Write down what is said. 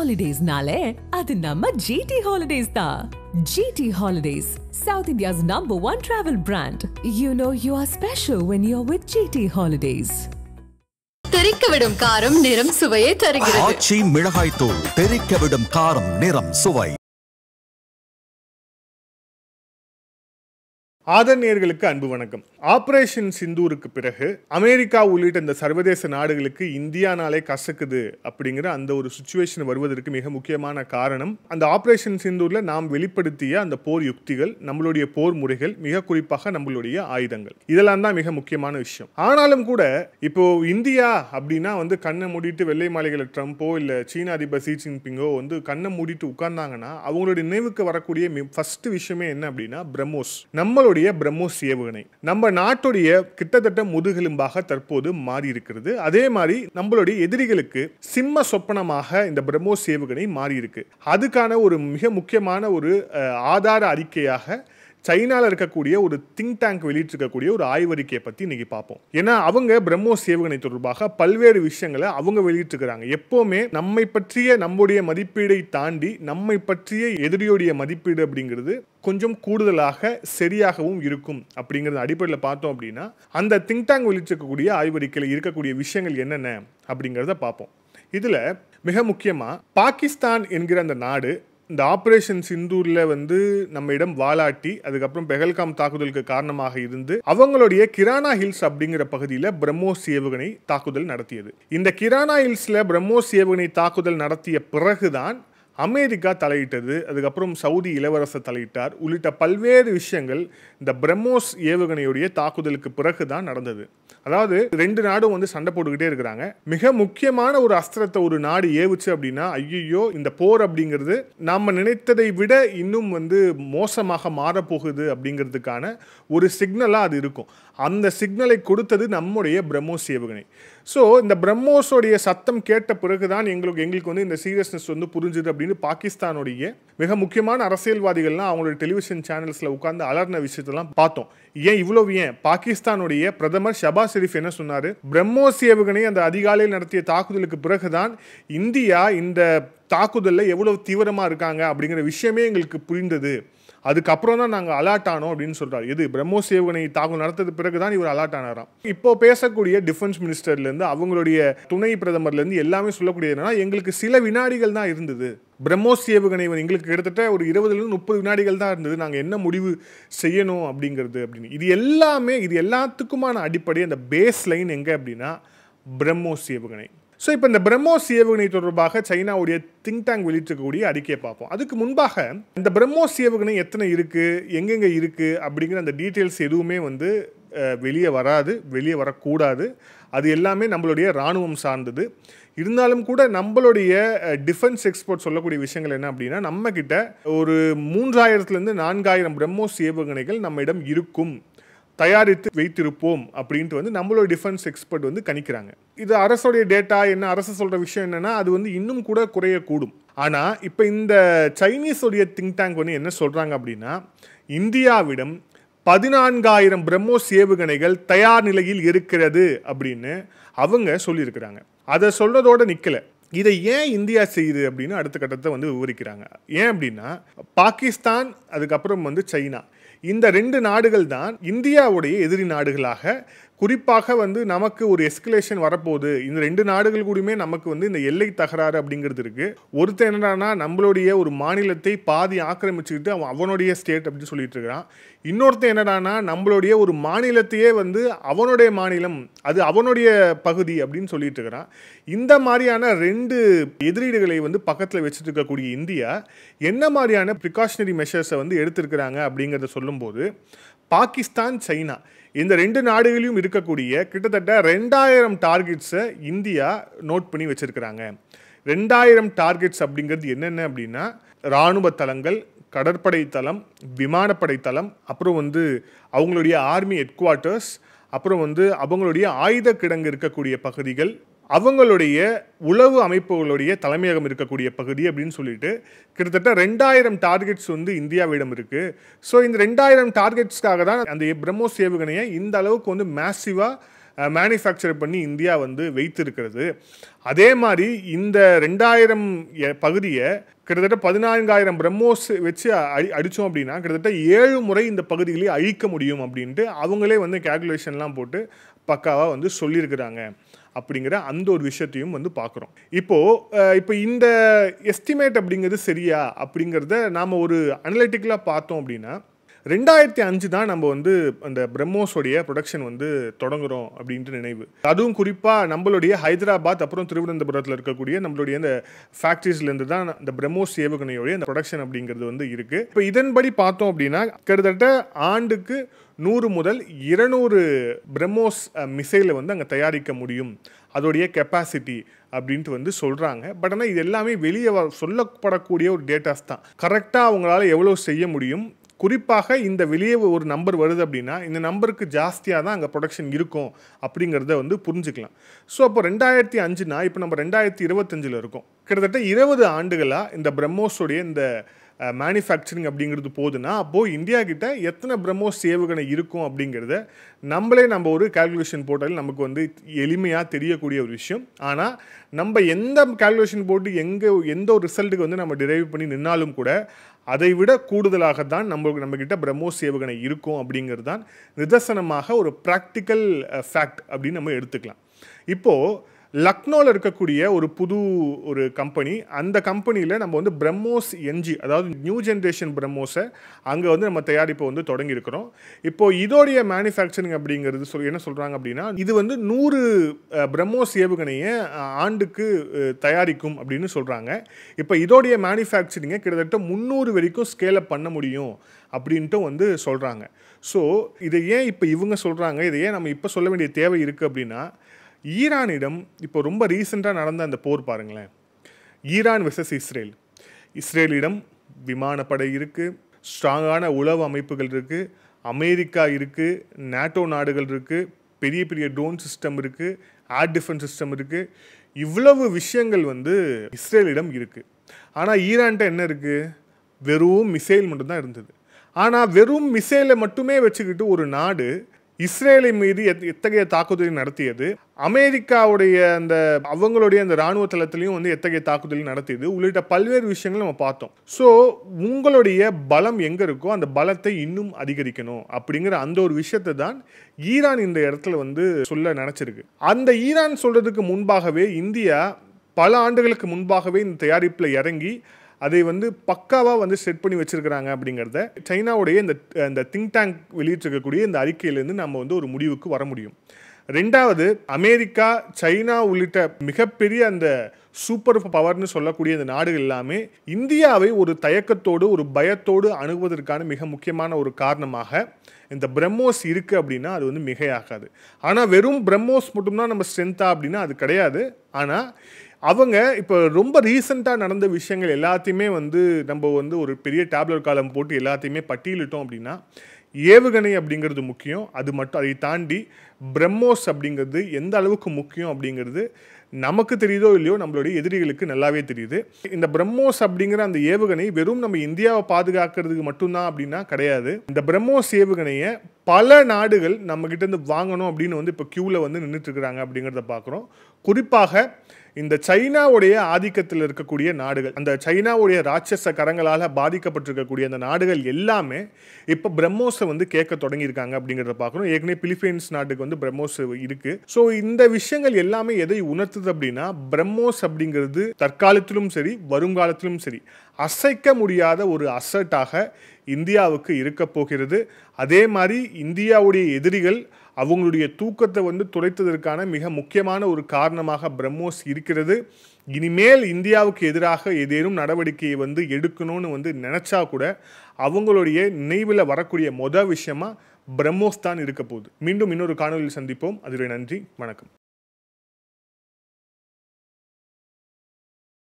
Holidays-nale, adu namma GT Holidays da. GT Holidays, South India's #1 travel brand. You know you are special when you're with GT Holidays. தெரிக்கவிடும் காரம் நிறம் சுவையை தருகிறது. ஆச்சி மிளகாய் தூள் தெரிக்கவிடும் காரம் நிறம் சுவை. ஆதரணியர்களுக்கு அன்பு வணக்கம். ஆபரேஷன் சிந்தூருக்கு பிறகு அமெரிக்கா உள்ளிட்ட இந்த சர்வதேச நாடுகளுக்கு இந்தியானாலே கசக்குது அப்படிங்கிற அந்த ஒரு சிச்சுவேஷன் வருவதற்கு மிக முக்கியமான காரணம் அந்த ஆபரேஷன் சிந்தூர்ல நாம் வெளிப்படுத்திய அந்த போர் யுக்திகள், நம்மளுடைய போர் முறைகள், மிக குறிப்பாக நம்மளுடைய ஆயுதங்கள், இதெல்லாம் தான் மிக முக்கியமான விஷயம். ஆனாலும் கூட இப்போ இந்தியா அப்படின்னா கண்ணை மூடிட்டு வெள்ளை மாளிகையில ட்ரம்போ இல்ல சீன அதிபர் ஷி ஜின்பிங்கோ கண்ணை மூடிட்டு உட்கார்ந்தாங்கன்னா அவங்களுடைய நினைவுக்கு வரக்கூடிய ஃபர்ஸ்ட் விஷயமே என்ன அப்படின்னா பிரம்மோஸ். நம்மளுடைய பிரம்மோஸ் ஏவுகணை நம்ம நாட்டுடைய கிட்டத்தட்ட முதுகெலும்பாக தற்போது மாறி இருக்கிறது. அதே மாதிரி நம்மளுடைய எதிரிகளுக்கு சிம்ம சொப்பனமாக இந்த பிரம்மோஸ் ஏவுகணை மாறி இருக்கு. அதுக்கான ஒரு மிக முக்கியமான ஒரு ஆதார அறிக்கையாக சைனால இருக்கக்கூடிய ஒரு திங்க் டேங்க் வெளியிட்டிருக்கக்கூடிய ஒரு ஆய்வறிக்கையை பத்தி இன்னைக்கு பார்ப்போம். ஏன்னா அவங்க பிரம்மோஸ் ஏவுகணை தொடர்பாக பல்வேறு விஷயங்களை அவங்க வெளியிட்டிருக்கிறாங்க. எப்பவுமே நம்மை பற்றிய நம்முடைய மதிப்பீடை தாண்டி நம்மை பற்றிய எதிரியுடைய மதிப்பீடு அப்படிங்கிறது கொஞ்சம் கூடுதலாக சரியாகவும் இருக்கும் அப்படிங்கிறது அடிப்படையில் பார்த்தோம் அப்படின்னா அந்த திங்க் டேங்க் வெளியிட்டிருக்கக்கூடிய ஆய்வறிக்கையில் இருக்கக்கூடிய விஷயங்கள் என்னென்ன அப்படிங்கிறத பார்ப்போம். இதுல மிக முக்கியமா பாகிஸ்தான் என்கிற அந்த நாடு இந்த ஆபரேஷன் சிந்தூர்ல நம்ம இடம் வாலாட்டி அதுக்கப்புறம் பெஹல்காம் தாக்குதலுக்கு காரணமாக இருந்து அவங்களுடைய கிரானா ஹில்ஸ் அப்படிங்கிற பகுதியில் பிரம்மோஸ் ஏவுகணை தாக்குதல் நடத்தியது. இந்த கிரானா ஹில்ஸ்ல பிரம்மோஸ் ஏவுகணை தாக்குதல் நடத்திய பிறகுதான் அமெரிக்கா தலையிட்டது, அதுக்கப்புறம் சவுதி இளவரசர் தலையிட்டார், உள்ளிட்ட பல்வேறு விஷயங்கள் இந்த பிரம்மோஸ் ஏவுகணையுடைய தாக்குதலுக்கு பிறகுதான் நடந்தது. அதாவது ரெண்டு நாடும் சண்டை போட்டுக்கிட்டே இருக்கிறாங்க. மிக முக்கியமான ஒரு அஸ்திரத்தை ஒரு நாடு ஏவுச்சு அப்படின்னா ஐயோ இந்த போர் அப்படிங்கிறது நாம நினைத்ததை விட இன்னும் மோசமாக மாறப்போகுது அப்படிங்கிறதுக்கான ஒரு சிக்னலா அது இருக்கும். அந்த சிக்னலை கொடுத்தது நம்முடைய பிரம்மோஸ் ஏவுகணை. ஸோ இந்த பிரம்மோஸோடைய சத்தம் கேட்ட பிறகுதான் எங்களுக்கு இந்த சீரியஸ்னஸ் புரிஞ்சுது அப்படின்னு பாகிஸ்தானுடைய மிக முக்கியமான அரசியல்வாதிகள்லாம் அவங்களுடைய டெலிவிஷன் சேனல்ஸ்ல உட்கார்ந்து அலர்ன விஷயத்தெல்லாம் பார்த்தோம். ஏன் பாகிஸ்தானுடைய பிரதமர் ஷபாஸ் ஷெரீப் என்ன சொன்னாரு, பிரம்மோஸ் ஏவுகணை அந்த அதிகாலையில் நடத்திய தாக்குதலுக்கு பிறகுதான் இந்தியா இந்த தாக்குதலில் எவ்வளவு தீவிரமா இருக்காங்க அப்படிங்கிற விஷயமே எங்களுக்கு புரிந்தது, அதுக்கப்புறம் தான் நாங்கள் அலர்ட் ஆனோம் அப்படின்னு சொல்றாரு. இது பிரம்மோஸ் ஏவுகணை தாக்குதல் நடத்தது பிறகுதான் இவர் அலர்ட் ஆனாராம். இப்போ பேசக்கூடிய டிஃபென்ஸ் மினிஸ்டர்ல இருந்து அவங்களுடைய துணை பிரதமர்ல இருந்து எல்லாமே சொல்லக்கூடியது என்னன்னா எங்களுக்கு சில வினாடிகள் தான் இருந்தது, பிரம்மோஸ் ஏவுகணை எங்களுக்கு கிட்டத்தட்ட ஒரு 20-30 வினாடிகள் தான் இருந்தது, நாங்கள் என்ன முடிவு செய்யணும் அப்படிங்கிறது அப்படின்னு. இது எல்லாத்துக்குமான அடிப்படை அந்த பேஸ் லைன் எங்க அப்படின்னா பிரம்மோஸ் ஏவுகணை. ஸோ இப்போ இந்த பிரம்மோஸ் ஏவுகணை தொடர்பாக சைனாவுடைய திங்க் டேங்க் வெளியிட்டிருக்கக்கூடிய அறிக்கையை பார்ப்போம். அதுக்கு முன்பாக இந்த பிரம்மோஸ் ஏவுகணை எத்தனை இருக்கு, எங்கெங்க இருக்கு அப்படிங்கிற அந்த டீட்டெயில்ஸ் எதுவுமே வெளியே வராது, வெளியே வரக்கூடாது. அது எல்லாமே நம்மளுடைய இராணுவம் சார்ந்தது. இருந்தாலும் கூட நம்மளுடைய டிஃபென்ஸ் எக்ஸ்பர்ட் சொல்லக்கூடிய விஷயங்கள் என்ன அப்படின்னா நம்ம கிட்ட ஒரு 3000-லேருந்து 4000 பிரம்மோஸ் ஏவுகணைகள் நம்ம இடம் இருக்கும், தயாரித்து வைத்திருப்போம் அப்படின்ட்டு நம்மளோட டிஃபென்ஸ் எக்ஸ்பர்ட் கணிக்கிறாங்க. இது அரசுடைய டேட்டா என்ன, அரசு சொல்ற விஷயம் என்னன்னா அது இன்னும் கூட குறையக்கூடும். ஆனா இப்ப இந்த சைனீஸ் உடைய திங்க் டேங்க் என்ன சொல்றாங்க அப்படின்னா இந்தியாவிடம் 14000 பிரம்மோஸ் ஏவுகணைகள் தயார் நிலையில் இருக்கிறது அப்படின்னு அவங்க சொல்லியிருக்கிறாங்க. அதை சொல்றதோட நிக்கல, இதை ஏன் இந்தியா செய்யுது அப்படின்னு அடுத்த கட்டத்தை விவரிக்கிறாங்க. ஏன் அப்படின்னா பாகிஸ்தான் அதுக்கப்புறம் சைனா, இந்த ரெண்டு நாடுகள் தான் இந்தியாவுடைய எதிரி நாடுகளாக, குறிப்பாக நமக்கு ஒரு எஸ்கலேஷன் வரப்போகுது, இந்த ரெண்டு நாடுகள் கூடயுமே நமக்கு இந்த எல்லை தகராறு அப்படிங்கிறது இருக்கு. ஒருத்தர் என்னடானா நம்மளுடைய ஒரு மாநிலத்தை பாதி ஆக்கிரமிச்சுக்கிட்டு அவனுடைய ஸ்டேட் அப்படின்னு சொல்லிட்டு இருக்கிறான். இன்னொருத்தர் என்னடானா நம்மளுடைய ஒரு மாநிலத்தையே அவனுடைய மாநிலம், அது அவனுடைய பகுதி அப்படின்னு சொல்லிட்டு இருக்கிறான். இந்த மாதிரியான ரெண்டு எதிரீடுகளை பக்கத்தில் வச்சுட்டு இருக்கக்கூடிய இந்தியா என்ன மாதிரியான ப்ரிகாஷனரி மெஷர்ஸை எடுத்திருக்கிறாங்க அப்படிங்கிறத சொல்லும்போது பாகிஸ்தான், சைனா இந்த ரெண்டு நாடுகளிலும் இருக்கக்கூடிய கிட்டத்தட்ட 2000 டார்கெட்ஸை இந்தியா நோட் பண்ணி வச்சிருக்கிறாங்க. 2000 டார்கெட்ஸ் அப்படிங்கிறது என்னென்ன அப்படின்னா இராணுவ தளங்கள், கடற்படை தளம், விமானப்படை தளம், அப்புறம் அவங்களுடைய ஆர்மி ஹெட் குவார்ட்டர்ஸ், அப்புறம் அவங்களுடைய ஆயுத கிடங்கு இருக்கக்கூடிய பகுதிகள், அவங்களுடைய உளவு அமைப்புகளுடைய தலைமையகம் இருக்கக்கூடிய பகுதி அப்படின்னு சொல்லிட்டு கிட்டத்தட்ட 2000 டார்கெட்ஸ் இந்தியாவிடம் இருக்கு. ஸோ இந்த 2000 டார்கெட்ஸ்க்காக தான் அந்த பிரம்மோஸ் ஏவுகணையை இந்த அளவுக்கு மேசிவா மேனுஃபேக்சர் பண்ணி இந்தியா வந்து வைத்திருக்கிறது. அதே மாதிரி இந்த 2000 பகுதியை கிட்டத்தட்ட 14,000 பிரம்மோஸ் வச்சு அடித்தோம் அப்படின்னா கிட்டத்தட்ட 7 முறை இந்த பகுதிகளை அழிக்க முடியும் அப்படின்ட்டு அவங்களே வந்து கேல்குலேஷன்லாம் போட்டு பக்காவாக வந்து சொல்லியிருக்கிறாங்க அப்படிங்கிற அந்த ஒரு விஷயத்தையும் வந்து பார்க்குறோம். இப்போ இந்த எஸ்டிமேட் அப்படிங்கிறது சரியா அப்படிங்கிறத நாம் ஒரு அனலிட்டிக்கலாக பார்த்தோம் அப்படின்னா 2005 தான் நம்ம வந்து அந்த பிரம்மோஸோடைய ப்ரொடக்ஷன் வந்து தொடங்குறோம் அப்படின்ட்டு நினைவு. அதுவும் குறிப்பாக நம்மளுடைய ஹைதராபாத் அப்புறம் திருவனந்தபுரத்தில் இருக்கக்கூடிய நம்மளுடைய இந்த ஃபேக்ட்ரிஸ்லேருந்து தான் இந்த பிரம்மோஸ் ஏவுகணையோடைய அந்த ப்ரொடக்ஷன் அப்படிங்கிறது வந்து இருக்குது. இப்போ இதன்படி பார்த்தோம் அப்படின்னா கிட்டத்தட்ட ஆண்டுக்கு 100 முதல் 200 பிரம்மோஸ் மிசைலை வந்து அங்கே தயாரிக்க முடியும், அதோடைய கெப்பாசிட்டி அப்படின்ட்டு வந்து சொல்கிறாங்க. பட் ஆனால் இது எல்லாமே வெளியே சொல்லப்படக்கூடிய ஒரு டேட்டாஸ் தான். கரெக்டாக அவங்களால எவ்வளோ செய்ய முடியும், குறிப்பாக இந்த வெளியே ஒரு நம்பர் வருது அப்படின்னா இந்த நம்பருக்கு ஜாஸ்தியாக தான் அங்கே ப்ரொடக்ஷன் இருக்கும் அப்படிங்கிறத வந்து புரிஞ்சுக்கலாம். ஸோ அப்போ 2005னா இப்போ நம்ம 2025 இருக்கோம். கிட்டத்தட்ட 20 ஆண்டுகளாக இந்த பிரம்மோஸோடைய இந்த மேனுஃபேக்சரிங் அப்படிங்கிறது போகுதுன்னா அப்போது இந்தியா கிட்ட எத்தனை பிரம்மோஸ் ஏவுகணை இருக்கும் அப்படிங்கிறத நம்ம ஒரு கால்குலேஷன் போட்டாலும் நமக்கு வந்து எளிமையாக தெரியக்கூடிய ஒரு விஷயம். ஆனால் நம்ம எந்த கால்குலேஷன் போட்டு எந்த ஒரு ரிசல்ட்டுக்கு வந்து நம்ம டிரைவ் பண்ணி நின்னாலும் கூட அதை விட கூடுதலாக தான் நம்மக்கிட்ட பிரம்மோஸ் ஏவுகணை இருக்கும் அப்படிங்கிறது தான் நிதர்சனமாக ஒரு ப்ராக்டிக்கல் ஃபேக்ட் அப்படின்னு நம்ம எடுத்துக்கலாம். இப்போது லக்னோவில் இருக்கக்கூடிய ஒரு கம்பெனி, அந்த கம்பெனியில் நம்ம வந்து பிரம்மோஸ் என்ஜி, அதாவது நியூ ஜென்ரேஷன் பிரம்மோஸை அங்கே வந்து நம்ம தயாரிப்பை வந்து தொடங்கியிருக்கிறோம். இப்போது இதோடைய மேனுஃபேக்சரிங் அப்படிங்கிறது என்ன சொல்கிறாங்க அப்படின்னா இது வந்து 100 பிரம்மோஸ் ஏவுகணையை ஆண்டுக்கு தயாரிக்கும் அப்படின்னு சொல்கிறாங்க. இப்போ இதோடைய மேனுஃபேக்சரிங்கை கிட்டத்தட்ட 300 வரைக்கும் ஸ்கேலப் பண்ண முடியும் அப்படின்ட்டு வந்து சொல்கிறாங்க. ஸோ இதை ஏன் இப்போ இவங்க சொல்கிறாங்க, இதை ஏன் நம்ம இப்போ சொல்ல வேண்டிய தேவை இருக்குது அப்படின்னா ஈரானிடம் இப்போ ரொம்ப ரீசெண்டாக நடந்த அந்த போர் பாருங்களேன், ஈரான் வெர்சஸ் இஸ்ரேலிடம் விமானப்படை இருக்குது, ஸ்ட்ராங்கான உளவு அமைப்புகள் இருக்குது, அமெரிக்கா இருக்குது, நேட்டோ நாடுகள் இருக்குது, பெரிய பெரிய ட்ரோன் சிஸ்டம் இருக்குது, ஏர் டிஃபென்ஸ் சிஸ்டம் இருக்குது. இவ்வளவு விஷயங்கள் வந்து இஸ்ரேலிடம் இருக்குது. ஆனால் ஈரான்கிட்ட என்ன இருக்குது, வெறும் மிசைல் மட்டும்தான் இருந்தது. ஆனால் வெறும் மிசைலை மட்டுமே வச்சுக்கிட்டு ஒரு நாடு இஸ்ரேலை மீது எத்தகைய தாக்குதலை நடத்தியது, அமெரிக்காவுடைய அவங்களுடைய அந்த இராணுவ தளத்திலையும் வந்து எத்தகைய தாக்குதல் நடத்தியது உள்ளிட்ட பல்வேறு விஷயங்கள் நம்ம பார்த்தோம். ஸோ உங்களுடைய பலம் எங்கே இருக்கோ அந்த பலத்தை இன்னும் அதிகரிக்கணும் அப்படிங்கிற அந்த ஒரு விஷயத்தை தான் ஈரான் இந்த இடத்துல வந்து சொல்ல நினச்சிருக்கு. அந்த ஈரான் சொல்கிறதுக்கு முன்பாகவே இந்தியா பல ஆண்டுகளுக்கு முன்பாகவே இந்த தயாரிப்பில் இறங்கி அதை வந்து பக்காவாக வந்து செட் பண்ணி வச்சிருக்கிறாங்க அப்படிங்கிறத சைனாவுடைய இந்த திங்க் டேங்க் வெளியிட்டிருக்கக்கூடிய இந்த அறிக்கையிலேருந்து நம்ம வந்து ஒரு முடிவுக்கு வர முடியும். ரெண்டாவது, அமெரிக்கா, சைனா உள்ளிட்ட மிகப்பெரிய அந்த சூப்பர் பவர்னு சொல்லக்கூடிய இந்த நாடுகள் எல்லாமே இந்தியாவை ஒரு தயக்கத்தோடு ஒரு பயத்தோடு அணுகுவதற்கான மிக முக்கியமான ஒரு காரணமாக இந்த பிரம்மோஸ் இருக்குது அப்படின்னா அது வந்து மிகையாகாது. ஆனால் வெறும் பிரம்மோஸ் மட்டும்தான் நம்ம ஸ்ட்ரென்த்தா அப்படின்னா அது கிடையாது. ஆனால் அவங்க இப்போ ரொம்ப ரீசெண்டாக நடந்த விஷயங்கள் எல்லாத்தையுமே வந்து நம்ம வந்து ஒரு பெரிய டேப்லெட் காலம் போட்டு எல்லாத்தையுமே பட்டியலிட்டோம் அப்படின்னா ஏவுகணை அப்படிங்கிறது முக்கியம். அது மட்டும் அதை தாண்டி பிரம்மோஸ் அப்படிங்கிறது எந்த அளவுக்கு முக்கியம் அப்படிங்கிறது நமக்கு தெரியுதோ இல்லையோ நம்மளுடைய எதிரிகளுக்கு நல்லாவே தெரியுது. இந்த பிரம்மோஸ் அப்படிங்கிற அந்த ஏவுகணை வெறும் நம்ம இந்தியாவை பாதுகாக்கிறதுக்கு மட்டும்தான் அப்படின்னா கிடையாது. இந்த பிரம்மோஸ் ஏவுகணையை பல நாடுகள் நம்ம கிட்ட இருந்து வாங்கணும் அப்படின்னு வந்து இப்போ கியூவில் வந்து நின்றுட்டு இருக்கிறாங்க அப்படிங்கிறத பார்க்குறோம். குறிப்பாக இந்த சைனாவுடைய ஆதிக்கத்தில் இருக்கக்கூடிய நாடுகள், அந்த சைனாவுடைய ராட்சச கரங்களால் பாதிக்கப்பட்டிருக்கக்கூடிய அந்த நாடுகள் எல்லாமே இப்போ பிரம்மோஸை வந்து கேட்க தொடங்கியிருக்காங்க அப்படிங்கிறத பார்க்குறோம். ஏற்கனவே பிலிப்பைன்ஸ் நாட்டுக்கு வந்து பிரம்மோஸ் இருக்குது. ஸோ இந்த விஷயங்கள் எல்லாமே எதை உணர்த்துது அப்படின்னா பிரம்மோஸ் அப்படிங்கிறது தற்காலத்திலும் சரி வருங்காலத்திலும் சரி அசைக்க முடியாத ஒரு அசட்டாக இந்தியாவுக்கு இருக்க போகிறது. அதே மாதிரி இந்தியாவுடைய எதிரிகள் அவங்களுடைய தூக்கத்தை வந்து துளைத்ததற்கான மிக முக்கியமான ஒரு காரணமாக பிரம்மோஸ் இருக்கிறது. இனிமேல் இந்தியாவுக்கு எதிராக ஏதேனும் நடவடிக்கையை வந்து எடுக்கணும்னு வந்து நினைச்சா கூட அவங்களுடைய நினைவில் வரக்கூடிய விஷயமா பிரம்மோஸ் தான் இருக்க போகுது. மீண்டும் இன்னொரு காணொலியில் சந்திப்போம். அதுவே நன்றி, வணக்கம்.